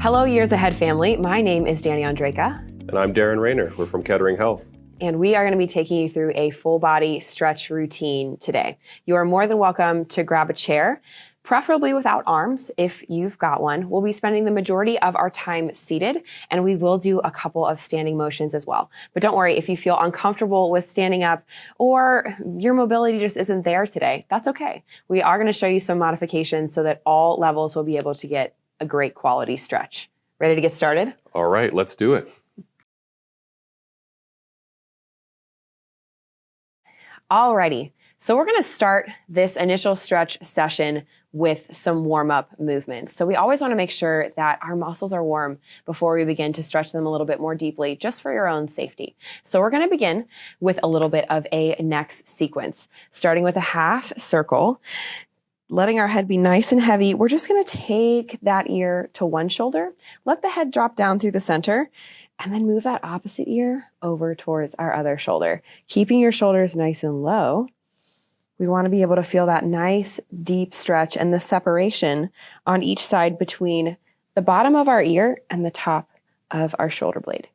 Hello, Years Ahead family. My name is Dani Ondreka. And I'm Daron Raynor. We're from Kettering Health. And we are going to be taking you through a full body stretch routine today. You are more than welcome to grab a chair, preferably without arms if you've got one. We'll be spending the majority of our time seated, and we will do a couple of standing motions as well. But don't worry, if you feel uncomfortable with standing up or your mobility just isn't there today, that's okay. We are going to show you some modifications so that all levels will be able to get a great quality stretch. Ready to get started? All right, let's do it. Alrighty, so we're going to start this initial stretch session with some warm-up movements. So we always want to make sure that our muscles are warm before we begin to stretch them a little bit more deeply, just for your own safety. So we're going to begin with a little bit of a next sequence, starting with a half circle. Letting our head be nice and heavy, we're just going to take that ear to one shoulder, let the head drop down through the center, and then move that opposite ear over towards our other shoulder. Keeping your shoulders nice and low, we want to be able to feel that nice deep stretch and the separation on each side between the bottom of our ear and the top of our shoulder blade.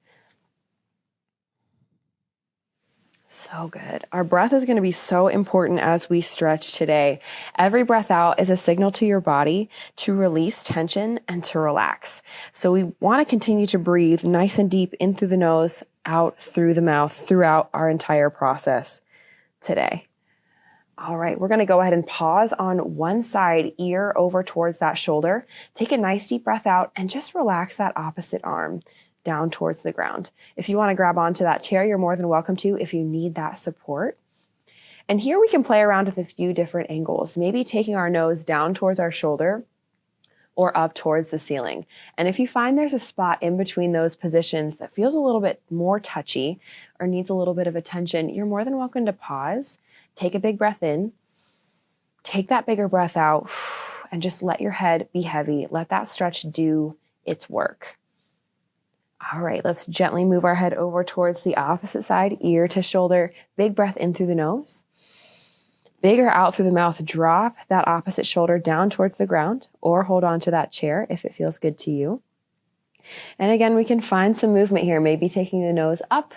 So good. Our breath is going to be so important as we stretch today. Every breath out is a signal to your body to release tension and to relax. So we want to continue to breathe nice and deep in through the nose, out through the mouth throughout our entire process today. All right, we're going to go ahead and pause on one side, ear over towards that shoulder. Take a nice deep breath out and just relax that opposite arm down towards the ground. If you want to grab onto that chair, you're more than welcome to if you need that support. And here we can play around with a few different angles, maybe taking our nose down towards our shoulder or up towards the ceiling. And if you find there's a spot in between those positions that feels a little bit more touchy or needs a little bit of attention, you're more than welcome to pause, take a big breath in, take that bigger breath out, and just let your head be heavy. Let that stretch do its work. All right, let's gently move our head over towards the opposite side, ear to shoulder. Big breath in through the nose. Bigger out through the mouth. Drop that opposite shoulder down towards the ground or hold on to that chair if it feels good to you. And again, we can find some movement here, maybe taking the nose up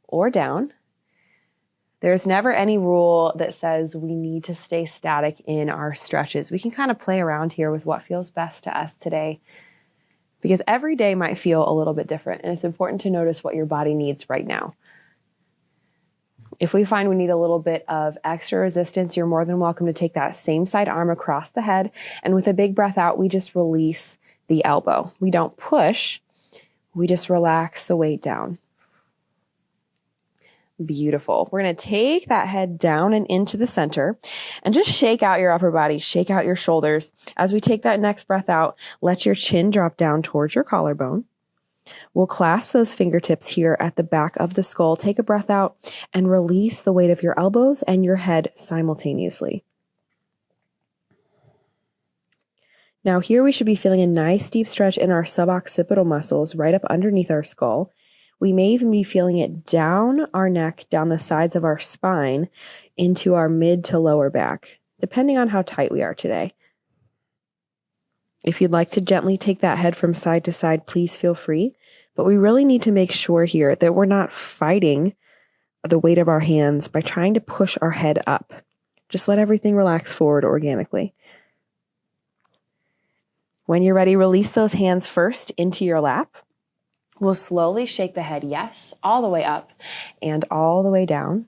or down. There's never any rule that says we need to stay static in our stretches. We can kind of play around here with what feels best to us today, because every day might feel a little bit different, and it's important to notice what your body needs right now. If we find we need a little bit of extra resistance, you're more than welcome to take that same side arm across the head, and with a big breath out, we just release the elbow. We don't push, we just relax the weight down. Beautiful. We're going to take that head down and into the center and just shake out your upper body, shake out your shoulders. As we take that next breath out, let your chin drop down towards your collarbone. We'll clasp those fingertips here at the back of the skull. Take a breath out and release the weight of your elbows and your head simultaneously. Now here we should be feeling a nice deep stretch in our suboccipital muscles right up underneath our skull. We may even be feeling it down our neck, down the sides of our spine, into our mid to lower back, depending on how tight we are today. If you'd like to gently take that head from side to side, please feel free. But we really need to make sure here that we're not fighting the weight of our hands by trying to push our head up. Just let everything relax forward organically. When you're ready, release those hands first into your lap. We'll slowly shake the head, yes, all the way up and all the way down.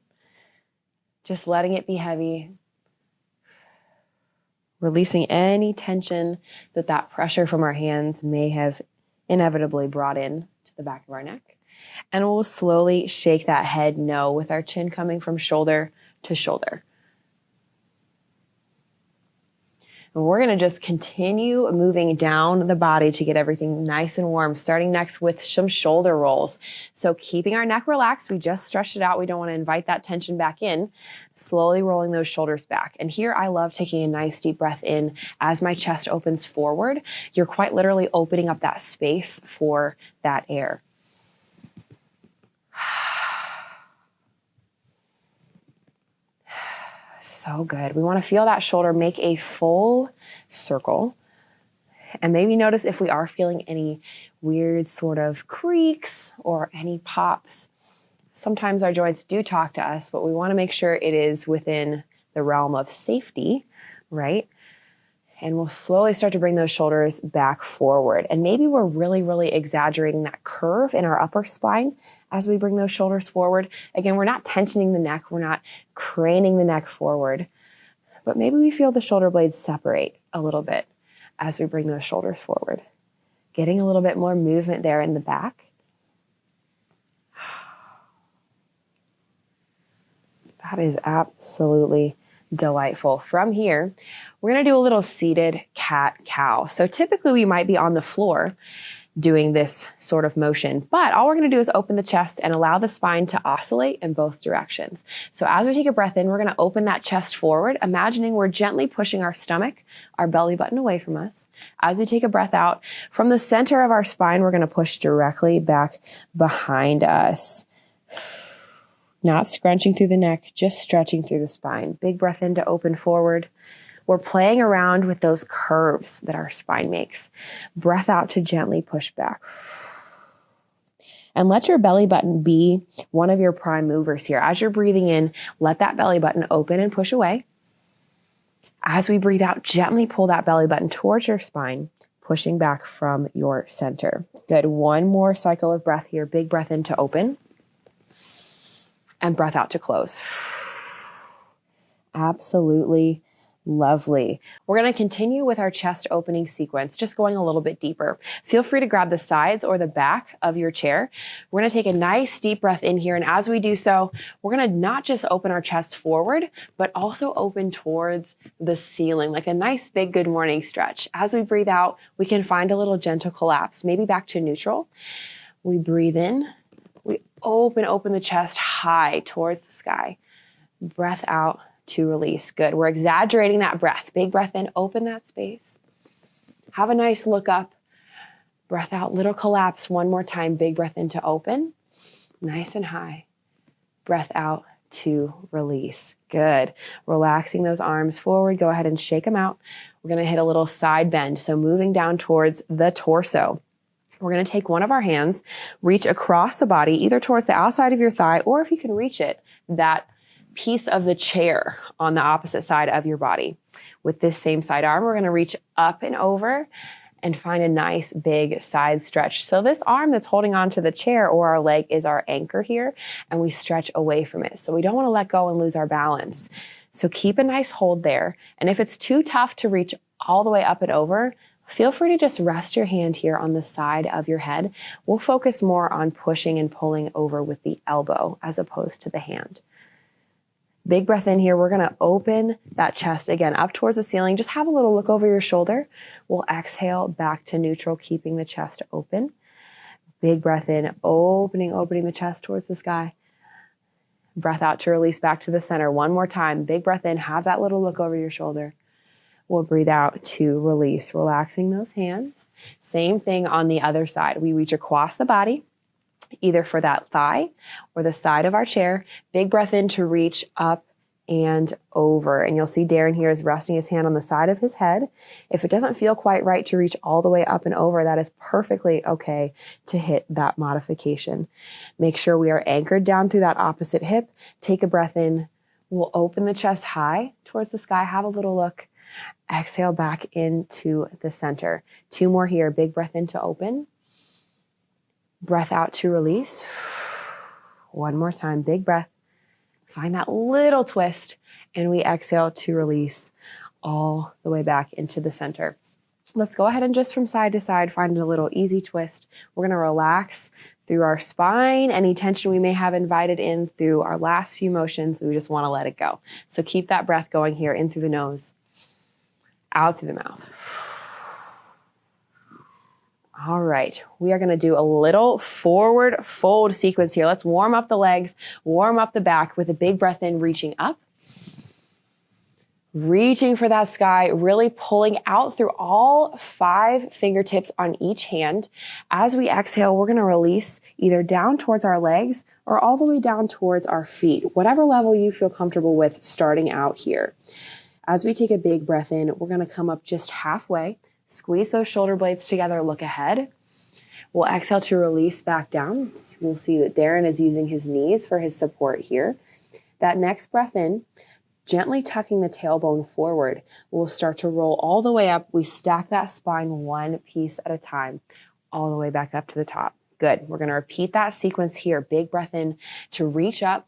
Just letting it be heavy. Releasing any tension that pressure from our hands may have inevitably brought in to the back of our neck. And we'll slowly shake that head no with our chin coming from shoulder to shoulder. And we're going to just continue moving down the body to get everything nice and warm, starting next with some shoulder rolls. So keeping our neck relaxed, we just stretched it out. We don't want to invite that tension back in. Slowly rolling those shoulders back. And here I love taking a nice deep breath in as my chest opens forward. You're quite literally opening up that space for that air. So good. We want to feel that shoulder make a full circle. And maybe notice if we are feeling any weird sort of creaks or any pops. Sometimes our joints do talk to us, but we want to make sure it is within the realm of safety, right? And we'll slowly start to bring those shoulders back forward. And maybe we're really, really exaggerating that curve in our upper spine as we bring those shoulders forward. Again, we're not tensioning the neck. We're not craning the neck forward. But maybe we feel the shoulder blades separate a little bit as we bring those shoulders forward. Getting a little bit more movement there in the back. That is absolutely delightful. From here, we're going to do a little seated cat-cow. So typically we might be on the floor doing this sort of motion, but all we're going to do is open the chest and allow the spine to oscillate in both directions. So as we take a breath in, we're going to open that chest forward, imagining we're gently pushing our stomach, our belly button away from us. As we take a breath out, from the center of our spine, we're going to push directly back behind us. Not scrunching through the neck, just stretching through the spine. Big breath in to open forward. We're playing around with those curves that our spine makes. Breath out to gently push back. And let your belly button be one of your prime movers here. As you're breathing in, let that belly button open and push away. As we breathe out, gently pull that belly button towards your spine, pushing back from your center. Good. One more cycle of breath here. Big breath in to open. And breath out to close. Absolutely lovely. We're going to continue with our chest opening sequence, just going a little bit deeper. Feel free to grab the sides or the back of your chair. We're going to take a nice deep breath in here. And as we do so, we're going to not just open our chest forward, but also open towards the ceiling, like a nice big good morning stretch. As we breathe out, we can find a little gentle collapse, maybe back to neutral. We breathe in. We open the chest high towards the sky. Breath out to release. Good. We're exaggerating that breath. Big breath in, open that space. Have a nice look up. Breath out, little collapse. One more time. Big breath in to open. Nice and high. Breath out to release. Good. Relaxing those arms forward. Go ahead and shake them out. We're going to hit a little side bend. So moving down towards the torso. We're going to take one of our hands, reach across the body, either towards the outside of your thigh, or if you can reach it, that piece of the chair on the opposite side of your body. With this same side arm, we're going to reach up and over and find a nice big side stretch. So this arm that's holding onto the chair or our leg is our anchor here, and we stretch away from it. So we don't want to let go and lose our balance. So keep a nice hold there. And if it's too tough to reach all the way up and over, feel free to just rest your hand here on the side of your head. We'll focus more on pushing and pulling over with the elbow as opposed to the hand. Big breath in here. We're going to open that chest again up towards the ceiling. Just have a little look over your shoulder. We'll exhale back to neutral, keeping the chest open. Big breath in, opening the chest towards the sky. Breath out to release back to the center. One more time. Big breath in. Have that little look over your shoulder. We'll breathe out to release, relaxing those hands. Same thing on the other side. We reach across the body, either for that thigh or the side of our chair. Big breath in to reach up and over. And you'll see Daron here is resting his hand on the side of his head. If it doesn't feel quite right to reach all the way up and over, that is perfectly okay to hit that modification. Make sure we are anchored down through that opposite hip. Take a breath in. We'll open the chest high towards the sky. Have a little look. Exhale back into the center. Two more here. Big breath in to open. Breath out to release. One more time. Big breath. Find that little twist. And we exhale to release all the way back into the center. Let's go ahead and just from side to side find a little easy twist. We're going to relax through our spine. Any tension we may have invited in through our last few motions, we just want to let it go. So keep that breath going here, in through the nose, out through the mouth. All right, we are going to do a little forward fold sequence here. Let's warm up the legs, warm up the back with a big breath in, reaching up. Reaching for that sky, really pulling out through all 5 fingertips on each hand. As we exhale, we're going to release either down towards our legs or all the way down towards our feet, whatever level you feel comfortable with starting out here. As we take a big breath in, we're going to come up just halfway. Squeeze those shoulder blades together, look ahead. We'll exhale to release back down. We'll see that Daron is using his knees for his support here. That next breath in, gently tucking the tailbone forward. We'll start to roll all the way up. We stack that spine one piece at a time, all the way back up to the top. Good. We're going to repeat that sequence here. Big breath in to reach up.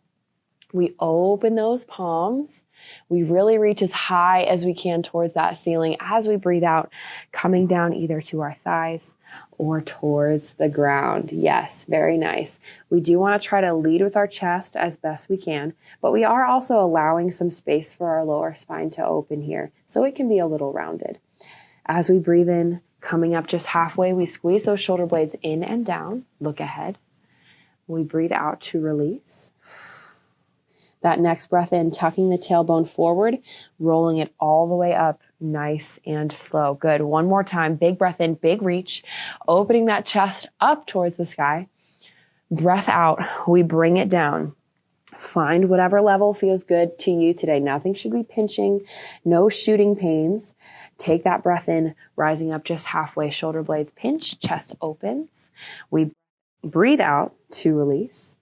We open those palms. We really reach as high as we can towards that ceiling as we breathe out, coming down either to our thighs or towards the ground. Yes, very nice. We do want to try to lead with our chest as best we can, but we are also allowing some space for our lower spine to open here so it can be a little rounded. As we breathe in, coming up just halfway, we squeeze those shoulder blades in and down. Look ahead. We breathe out to release. That next breath in, tucking the tailbone forward, rolling it all the way up, nice and slow. Good. One more time. Big breath in, big reach, opening that chest up towards the sky. Breath out. We bring it down. Find whatever level feels good to you today. Nothing should be pinching, no shooting pains. Take that breath in, rising up just halfway, shoulder blades pinch, chest opens. We breathe out to release.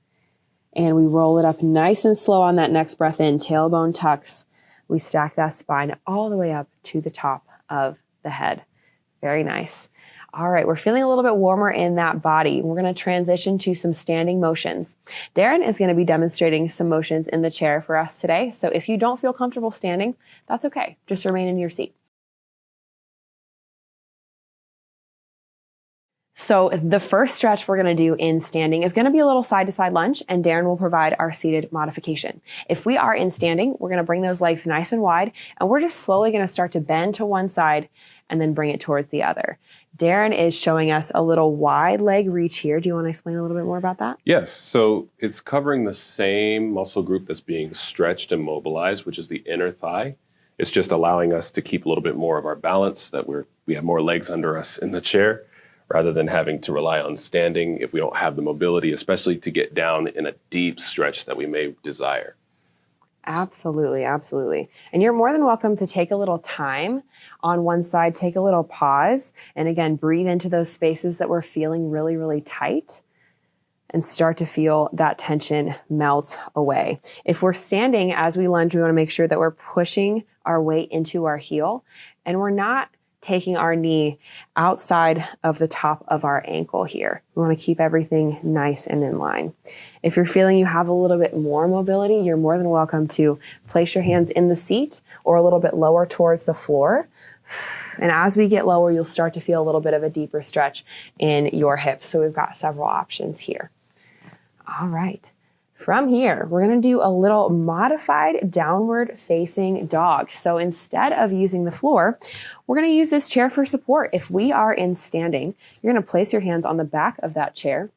And we roll it up nice and slow on that next breath in, tailbone tucks. We stack that spine all the way up to the top of the head. Very nice. All right, we're feeling a little bit warmer in that body. We're going to transition to some standing motions. Daron is going to be demonstrating some motions in the chair for us today. So if you don't feel comfortable standing, that's okay. Just remain in your seat. So the first stretch we're going to do in standing is going to be a little side-to-side lunge, and Daron will provide our seated modification. If we are in standing, we're going to bring those legs nice and wide, and we're just slowly going to start to bend to one side and then bring it towards the other. Daron is showing us a little wide leg reach here. Do you want to explain a little bit more about that? Yes. So it's covering the same muscle group that's being stretched and mobilized, which is the inner thigh. It's just allowing us to keep a little bit more of our balance, that we have more legs under us in the chair, rather than having to rely on standing if we don't have the mobility, especially to get down in a deep stretch that we may desire. Absolutely, absolutely. And you're more than welcome to take a little time on one side, take a little pause, and again, breathe into those spaces that we're feeling really, really tight and start to feel that tension melt away. If we're standing as we lunge, we want to make sure that we're pushing our weight into our heel and we're not taking our knee outside of the top of our ankle here. We want to keep everything nice and in line. If you're feeling you have a little bit more mobility, you're more than welcome to place your hands in the seat or a little bit lower towards the floor. And as we get lower, you'll start to feel a little bit of a deeper stretch in your hips. So we've got several options here. All right. From here, we're going to do a little modified downward facing dog. So instead of using the floor, we're going to use this chair for support. If we are in standing, you're going to place your hands on the back of that chair.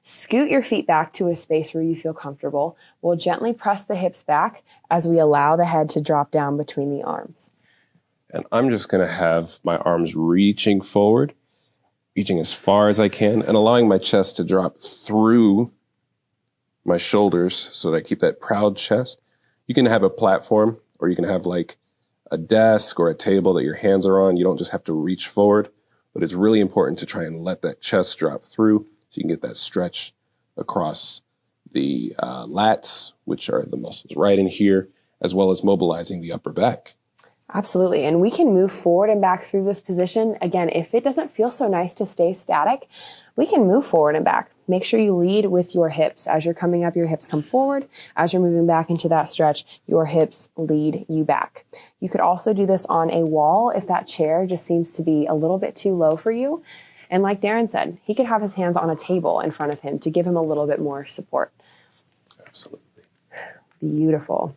Scoot your feet back to a space where you feel comfortable. We'll gently press the hips back as we allow the head to drop down between the arms. And I'm just going to have my arms reaching forward, reaching as far as I can, and allowing my chest to drop through my shoulders so that I keep that proud chest. You can have a platform, or you can have like a desk or a table that your hands are on. You don't just have to reach forward, but it's really important to try and let that chest drop through so you can get that stretch across the lats, which are the muscles right in here, as well as mobilizing the upper back. Absolutely. And we can move forward and back through this position. Again, if it doesn't feel so nice to stay static, we can move forward and back. Make sure you lead with your hips. As you're coming up, your hips come forward. As you're moving back into that stretch, your hips lead you back. You could also do this on a wall if that chair just seems to be a little bit too low for you. And like Daron said, he could have his hands on a table in front of him to give him a little bit more support. Absolutely. Beautiful.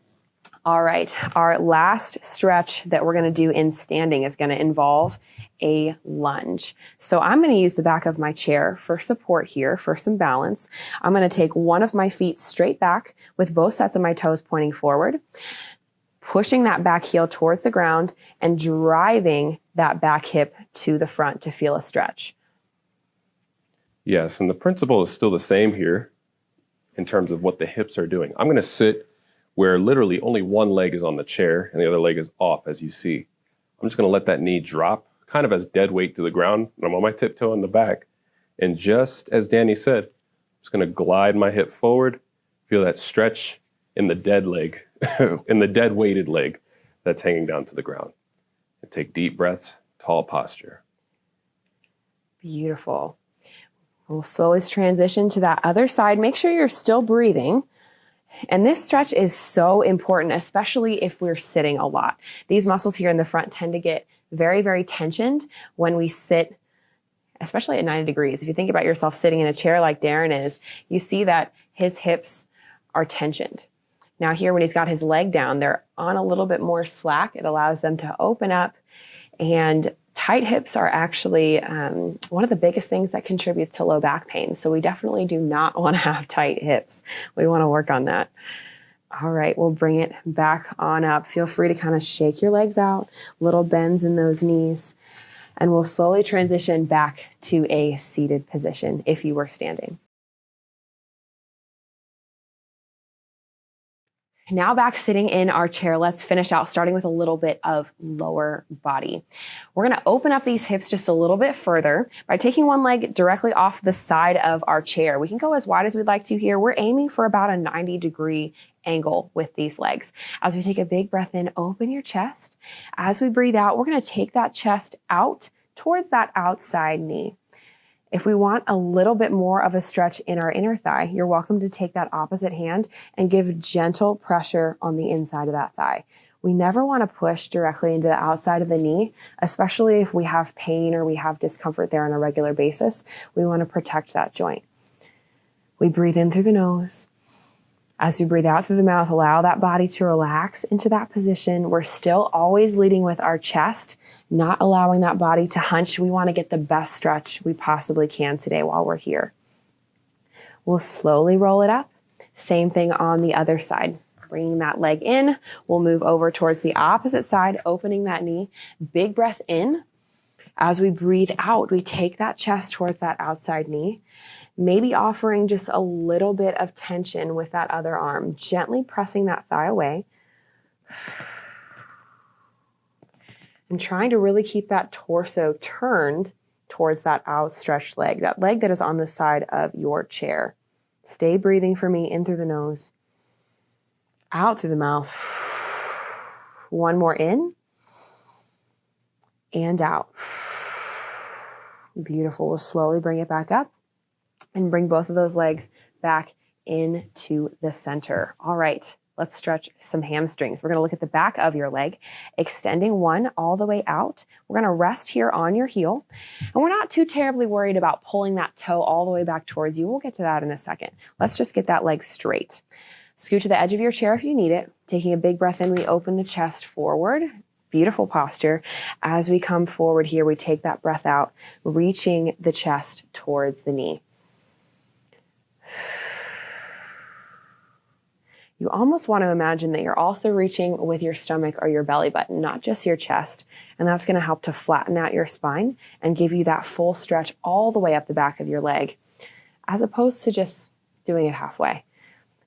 All right, our last stretch that we're going to do in standing is going to involve a lunge. So I'm going to use the back of my chair for support here, for some balance. I'm going to take one of my feet straight back with both sets of my toes pointing forward, pushing that back heel towards the ground and driving that back hip to the front to feel a stretch. Yes, and the principle is still the same here in terms of what the hips are doing. I'm going to sit where literally only one leg is on the chair and the other leg is off, as you see. I'm just going to let that knee drop kind of as dead weight to the ground. And I'm on my tiptoe in the back. And just as Dani said, I'm just going to glide my hip forward, feel that stretch in the dead leg, in the dead weighted leg that's hanging down to the ground. And take deep breaths, tall posture. Beautiful. We'll slowly transition to that other side. Make sure you're still breathing. And this stretch is so important, especially if we're sitting a lot. These muscles here in the front tend to get very, very tensioned when we sit, especially at 90 degrees. If you think about yourself sitting in a chair like Daron is, you see that his hips are tensioned. Now here, when he's got his leg down, they're on a little bit more slack. It allows them to open up, and tight hips are actually one of the biggest things that contributes to low back pain. So we definitely do not want to have tight hips. We want to work on that. All right, we'll bring it back on up. Feel free to kind of shake your legs out, little bends in those knees, and we'll slowly transition back to a seated position if you were standing. Now back sitting in our chair, let's finish out starting with a little bit of lower body. We're going to open up these hips just a little bit further by taking one leg directly off the side of our chair. We can go as wide as we'd like to here. We're aiming for about a 90-degree angle with these legs. As we take a big breath in, open your chest. As we breathe out, we're going to take that chest out towards that outside knee. If we want a little bit more of a stretch in our inner thigh, you're welcome to take that opposite hand and give gentle pressure on the inside of that thigh. We never want to push directly into the outside of the knee, especially if we have pain or we have discomfort there on a regular basis. We want to protect that joint. We breathe in through the nose. As we breathe out through the mouth, allow that body to relax into that position. We're still always leading with our chest, not allowing that body to hunch. We want to get the best stretch we possibly can today while we're here. We'll slowly roll it up. Same thing on the other side. Bringing that leg in, we'll move over towards the opposite side, opening that knee. Big breath in. As we breathe out, we take that chest towards that outside knee. Maybe offering just a little bit of tension with that other arm, gently pressing that thigh away. And trying to really keep that torso turned towards that outstretched leg that is on the side of your chair. Stay breathing for me, in through the nose, out through the mouth. One more in and out. Beautiful. We'll slowly bring it back up and bring both of those legs back into the center. All right, let's stretch some hamstrings. We're going to look at the back of your leg, extending one all the way out. We're going to rest here on your heel, and we're not too terribly worried about pulling that toe all the way back towards you. We'll get to that in a second. Let's just get that leg straight. Scoot to the edge of your chair if you need it. Taking a big breath in, we open the chest forward. Beautiful posture. As we come forward here, we take that breath out, reaching the chest towards the knee. You almost want to imagine that you're also reaching with your stomach or your belly button, not just your chest. And that's going to help to flatten out your spine and give you that full stretch all the way up the back of your leg, as opposed to just doing it halfway.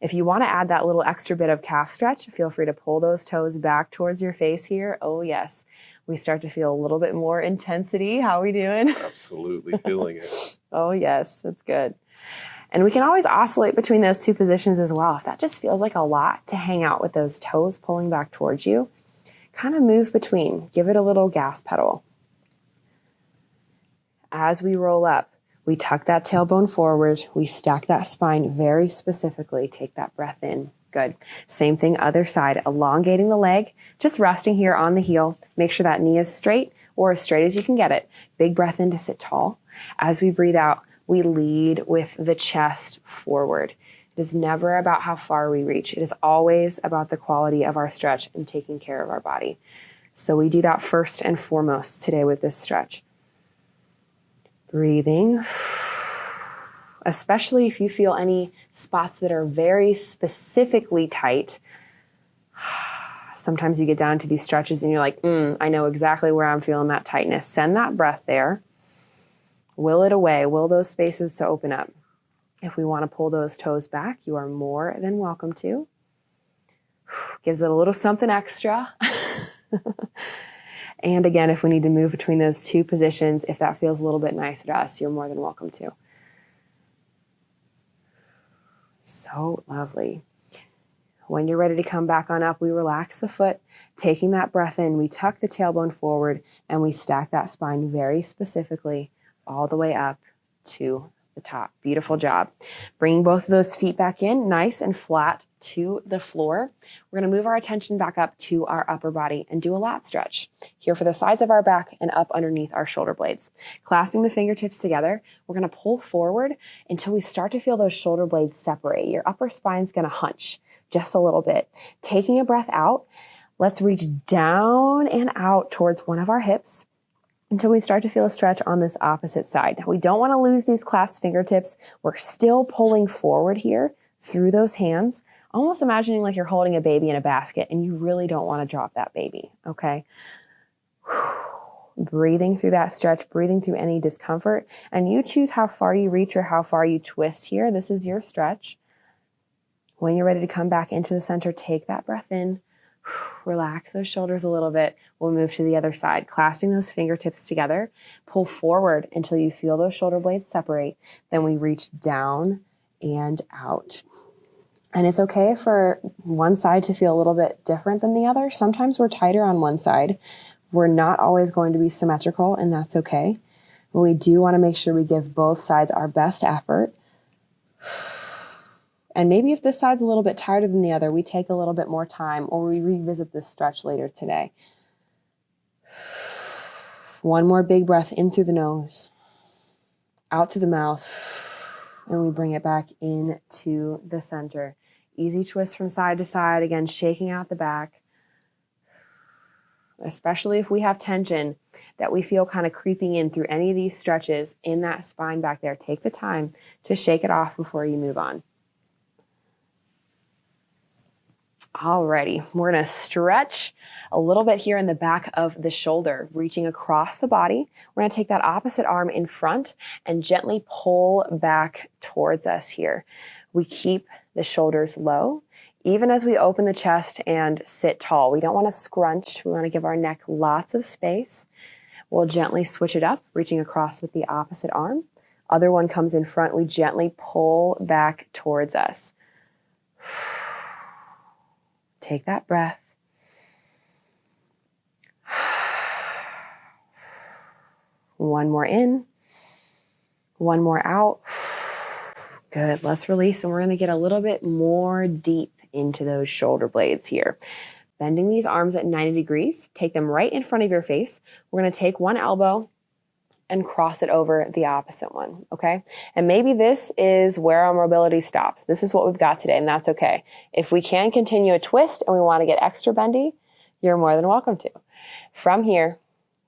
If you want to add that little extra bit of calf stretch, feel free to pull those toes back towards your face here. Oh yes, we start to feel a little bit more intensity. How are we doing? Absolutely feeling it. Oh yes, that's good. And we can always oscillate between those two positions as well. If that just feels like a lot to hang out with those toes pulling back towards you, kind of move between. Give it a little gas pedal. As we roll up, we tuck that tailbone forward. We stack that spine very specifically. Take that breath in. Good. Same thing, other side. Elongating the leg, just resting here on the heel. Make sure that knee is straight or as straight as you can get it. Big breath in to sit tall. As we breathe out, we lead with the chest forward. It is never about how far we reach. It is always about the quality of our stretch and taking care of our body. So we do that first and foremost today with this stretch. Breathing, especially if you feel any spots that are very specifically tight. Sometimes you get down to these stretches and you're like, I know exactly where I'm feeling that tightness. Send that breath there. Will it away. Will those spaces to open up. If we want to pull those toes back, you are more than welcome to. Gives it a little something extra. And again, if we need to move between those two positions, if that feels a little bit nicer to us, you're more than welcome to. So lovely. When you're ready to come back on up, we relax the foot, taking that breath in, we tuck the tailbone forward, and we stack that spine very specifically all the way up to the top. Beautiful job. Bringing both of those feet back in, nice and flat to the floor. We're going to move our attention back up to our upper body and do a lat stretch. Here for the sides of our back and up underneath our shoulder blades. Clasping the fingertips together, we're going to pull forward until we start to feel those shoulder blades separate. Your upper spine's going to hunch just a little bit. Taking a breath out, let's reach down and out towards one of our hips until we start to feel a stretch on this opposite side. Now, we don't want to lose these clasped fingertips. We're still pulling forward here through those hands, almost imagining like you're holding a baby in a basket and you really don't want to drop that baby, okay? Breathing through that stretch, breathing through any discomfort, and you choose how far you reach or how far you twist here. This is your stretch. When you're ready to come back into the center, take that breath in, relax those shoulders a little bit. We'll move to the other side, clasping those fingertips together, pull forward until you feel those shoulder blades separate. Then we reach down and out. And it's okay for one side to feel a little bit different than the other. Sometimes we're tighter on one side. We're not always going to be symmetrical, and that's okay. But we do want to make sure we give both sides our best effort. And maybe if this side's a little bit tighter than the other, we take a little bit more time or we revisit this stretch later today. One more big breath in through the nose, out through the mouth, and we bring it back into the center. Easy twist from side to side, again, shaking out the back. Especially if we have tension that we feel kind of creeping in through any of these stretches in that spine back there. Take the time to shake it off before you move on. Alrighty, we're going to stretch a little bit here in the back of the shoulder, reaching across the body. We're going to take that opposite arm in front and gently pull back towards us here. We keep the shoulders low, even as we open the chest and sit tall. We don't want to scrunch. We want to give our neck lots of space. We'll gently switch it up, reaching across with the opposite arm. Other one comes in front. We gently pull back towards us. Take that breath. One more in. One more out. Good. Let's release. And we're going to get a little bit more deep into those shoulder blades here. Bending these arms at 90 degrees. Take them right in front of your face. We're going to take one elbow and cross it over the opposite one, okay? And maybe this is where our mobility stops. This is what we've got today, and that's okay. If we can continue a twist and we want to get extra bendy, you're more than welcome to. From here,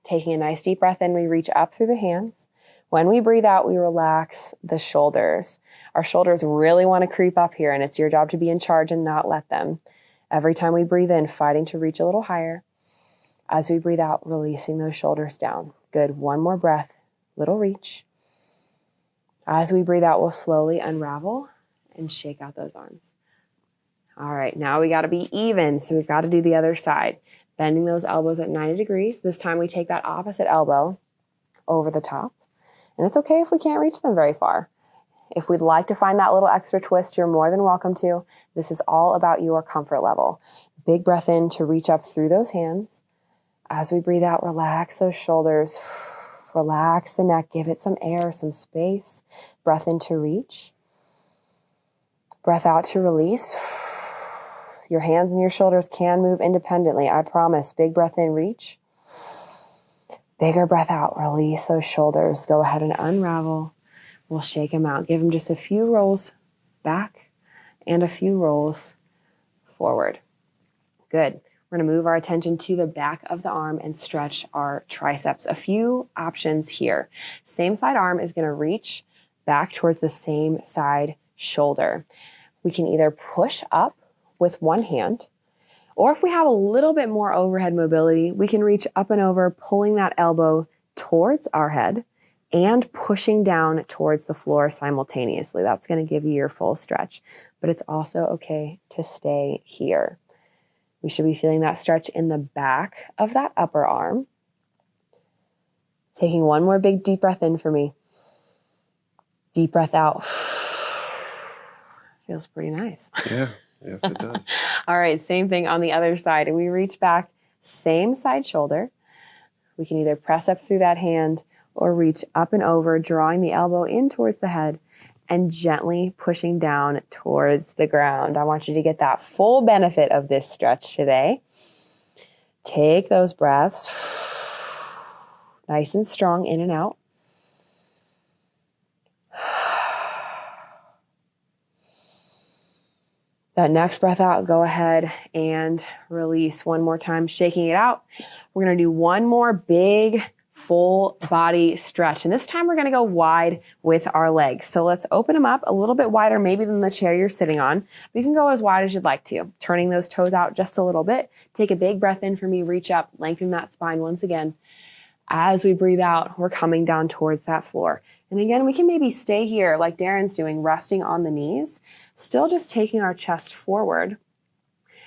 taking a nice deep breath in, we reach up through the hands. When we breathe out, we relax the shoulders. Our shoulders really want to creep up here, and it's your job to be in charge and not let them. Every time we breathe in, fighting to reach a little higher. As we breathe out, releasing those shoulders down. Good. One more breath. Little reach. As we breathe out, we'll slowly unravel and shake out those arms. All right. Now we got to be even. So we've got to do the other side. Bending those elbows at 90 degrees. This time we take that opposite elbow over the top. And it's okay if we can't reach them very far. If we'd like to find that little extra twist, you're more than welcome to. This is all about your comfort level. Big breath in to reach up through those hands. As we breathe out, relax those shoulders, relax the neck, give it some air, some space. Breath in to reach. Breath out to release. Your hands and your shoulders can move independently, I promise. Big breath in, reach. Bigger breath out, release those shoulders. Go ahead and unravel. We'll shake them out. Give them just a few rolls back and a few rolls forward. Good. We're going to move our attention to the back of the arm and stretch our triceps. A few options here. Same side arm is going to reach back towards the same side shoulder. We can either push up with one hand, or if we have a little bit more overhead mobility, we can reach up and over, pulling that elbow towards our head and pushing down towards the floor simultaneously. That's going to give you your full stretch, but it's also okay to stay here. We should be feeling that stretch in the back of that upper arm. Taking one more big deep breath in for me. Deep breath out. Feels pretty nice. Yeah, yes it does. All right, same thing on the other side. And we reach back, same side shoulder. We can either press up through that hand or reach up and over, drawing the elbow in towards the head and gently pushing down towards the ground. I want you to get that full benefit of this stretch today. Take those breaths, nice and strong, in and out. That next breath out, go ahead and release one more time, shaking it out. We're going to do one more big full body stretch. And this time we're going to go wide with our legs. So let's open them up a little bit wider, maybe than the chair you're sitting on. You can go as wide as you'd like to, turning those toes out just a little bit. Take a big breath in for me, reach up, lengthen that spine once again. As we breathe out, we're coming down towards that floor. And again, we can maybe stay here like Daron's doing, resting on the knees, still just taking our chest forward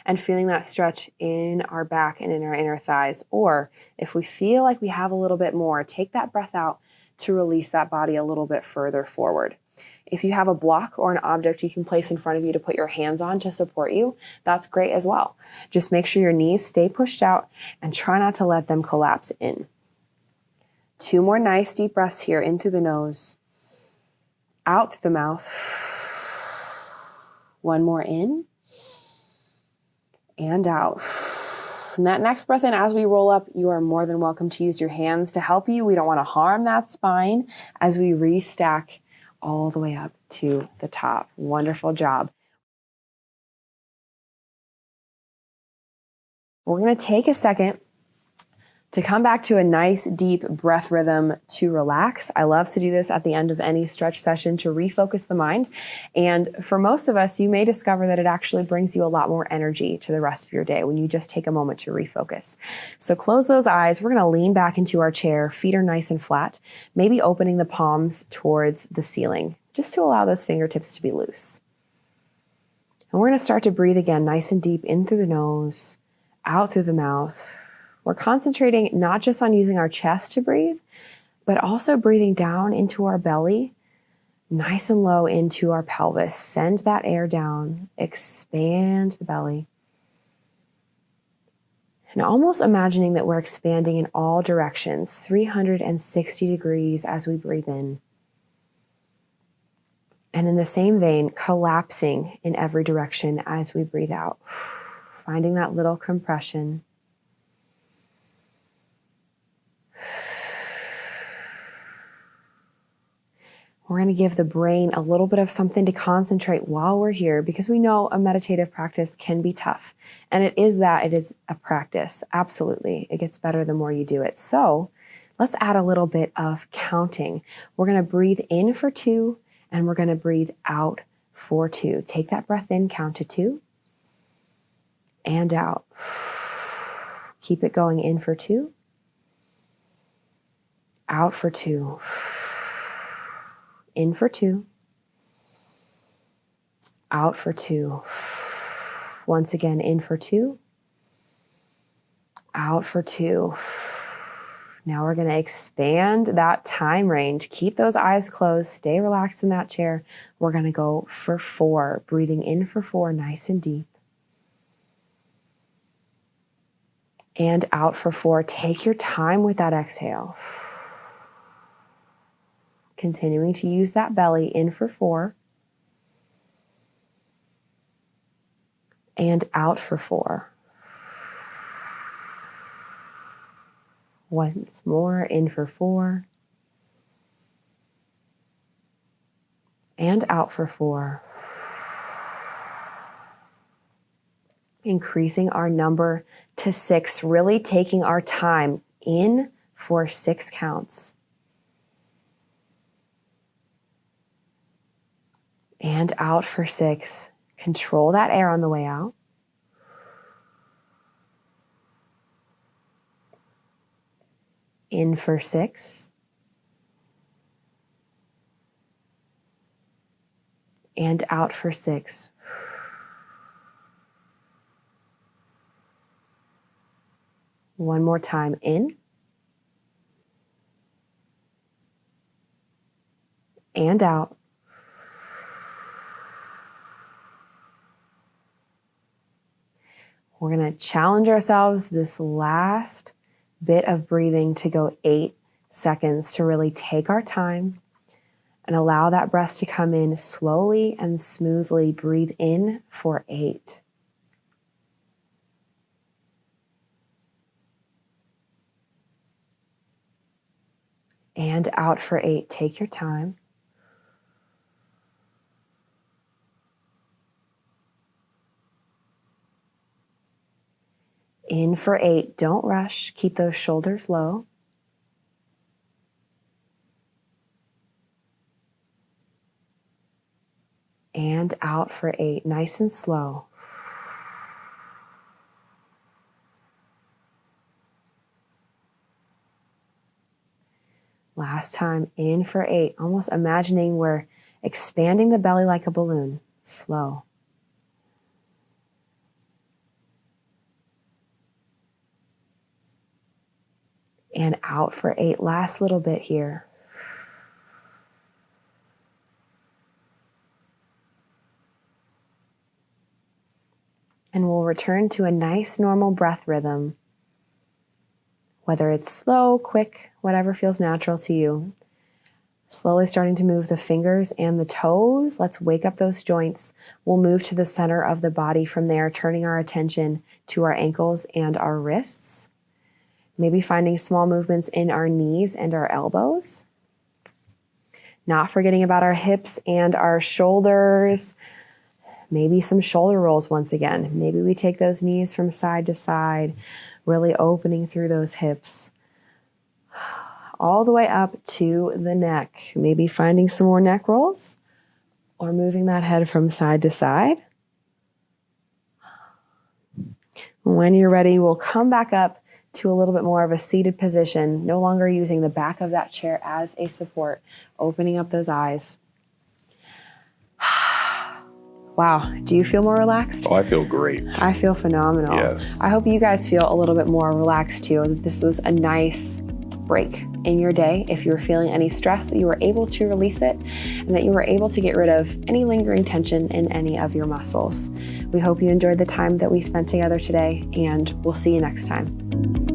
and feeling that stretch in our back and in our inner thighs. Or if we feel like we have a little bit more, take that breath out to release that body a little bit further forward. If you have a block or an object you can place in front of you to put your hands on to support you, that's great as well. Just make sure your knees stay pushed out and try not to let them collapse in. 2 more nice deep breaths here, in through the nose, out through the mouth. 1 more in and out. And that next breath in, as we roll up, you are more than welcome to use your hands to help you. We don't want to harm that spine as we restack all the way up to the top. Wonderful job. We're going to take a second to come back to a nice deep breath rhythm to relax. I love to do this at the end of any stretch session to refocus the mind. And for most of us, you may discover that it actually brings you a lot more energy to the rest of your day when you just take a moment to refocus. So close those eyes. We're going to lean back into our chair. Feet are nice and flat, maybe opening the palms towards the ceiling, just to allow those fingertips to be loose. And we're going to start to breathe again, nice and deep, in through the nose, out through the mouth. We're concentrating not just on using our chest to breathe, but also breathing down into our belly, nice and low into our pelvis. Send that air down, expand the belly. And almost imagining that we're expanding in all directions, 360 degrees as we breathe in. And in the same vein, collapsing in every direction as we breathe out. Finding that little compression. We're going to give the brain a little bit of something to concentrate while we're here, because we know a meditative practice can be tough. And it is a practice. Absolutely. It gets better the more you do it. So let's add a little bit of counting. We're going to breathe in for 2 and we're going to breathe out for 2. Take that breath in, count to 2 and out. Keep it going, in for 2, out for 2. In for 2, out for 2. Once again, in for 2, out for 2. Now we're going to expand that time range. Keep those eyes closed. Stay relaxed in that chair. We're going to go for 4. Breathing in for 4, nice and deep. And out for 4. Take your time with that exhale. Continuing to use that belly, in for 4 and out for 4. Once more, in for 4 and out for 4. Increasing our number to 6, really taking our time, in for 6 counts. And out for 6. Control that air on the way out. In for 6. And out for 6. One more time, in. and out. We're going to challenge ourselves this last bit of breathing to go 8 seconds to really take our time and allow that breath to come in slowly and smoothly. Breathe in for 8. And out for 8. Take your time. In for 8. Don't rush. Keep those shoulders low. And out for 8. Nice and slow. Last time, in for 8. Almost imagining we're expanding the belly like a balloon. Slow. And out for 8. Last little bit here. And we'll return to a nice normal breath rhythm. Whether it's slow, quick, whatever feels natural to you. Slowly starting to move the fingers and the toes. Let's wake up those joints. We'll move to the center of the body from there, turning our attention to our ankles and our wrists. Maybe finding small movements in our knees and our elbows. Not forgetting about our hips and our shoulders. Maybe some shoulder rolls once again. Maybe we take those knees from side to side, really opening through those hips. All the way up to the neck. Maybe finding some more neck rolls or moving that head from side to side. When you're ready, we'll come back up to a little bit more of a seated position, no longer using the back of that chair as a support, opening up those eyes. Wow, do you feel more relaxed? Oh, I feel great. I feel phenomenal. Yes. I hope you guys feel a little bit more relaxed too, that this was a nice break in your day. If you were feeling any stress, that you were able to release it and that you were able to get rid of any lingering tension in any of your muscles. We hope you enjoyed the time that we spent together today, and we'll see you next time.